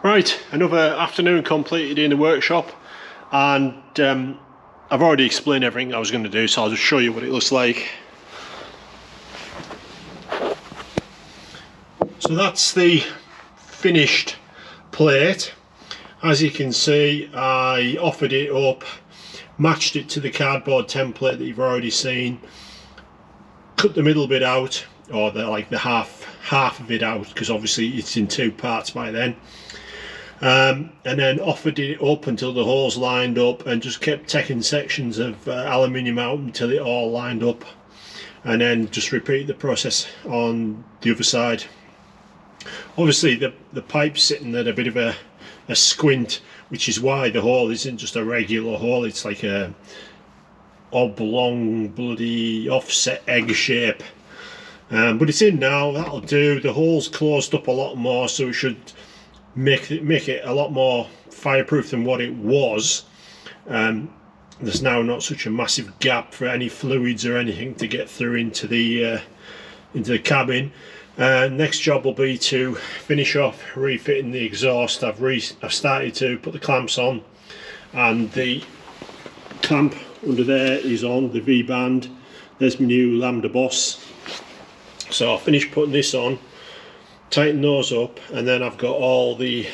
Right, another afternoon completed in the workshop, and I've already explained everything I was going to do, so I'll just show you what it looks like. So that's the finished plate. As you can see, I offered it up, matched it to the cardboard template that you've already seen, cut the middle bit out, or the half of it out, because obviously it's in two parts by then. And then offered it up until the holes lined up, and just kept taking sections of aluminium out until it all lined up, and then just repeat the process on the other side. Obviously the pipe's sitting at a bit of a squint, which is why the hole isn't just a regular hole, it's like a oblong bloody offset egg shape. But it's in now, that'll do. The hole's closed up a lot more, so it should make it a lot more fireproof than what it was. There's now not such a massive gap for any fluids or anything to get through into the cabin. Next job will be to finish off refitting the exhaust. I've started to put the clamps on, and the clamp under there is on the V-band. There's my new Lambda Boss. So I'll finish putting this on, tighten those up, and then I've got all the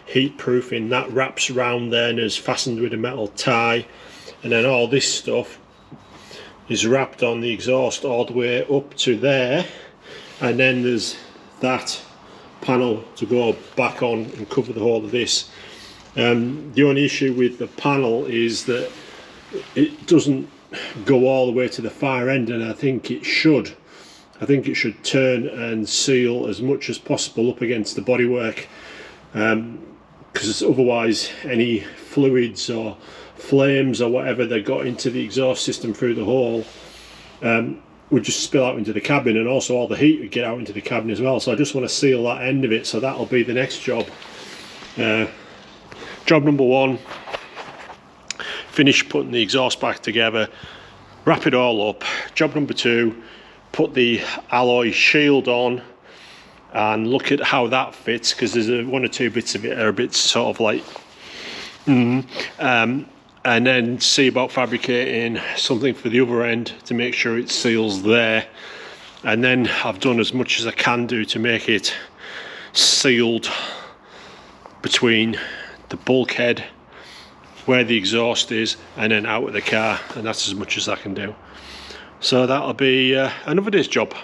heat proofing that wraps around there and is fastened with a metal tie, and then all this stuff is wrapped on the exhaust all the way up to there, and then there's that panel to go back on and cover the whole of this. The only issue with the panel is that it doesn't go all the way to the far end, and I think it should turn and seal as much as possible up against the bodywork, because otherwise any fluids or flames or whatever that got into the exhaust system through the hole would just spill out into the cabin, and also all the heat would get out into the cabin as well. So I just want to seal that end of it, so that'll be the next job. Job number one, finish putting the exhaust back together, wrap it all up. Job number two, put the alloy shield on and look at how that fits, because there's one or two bits of it are a bit sort of like and then see about fabricating something for the other end to make sure it seals there. And then I've done as much as I can do to make it sealed between the bulkhead where the exhaust is and then out of the car, and that's as much as I can do. So that'll be another day's job.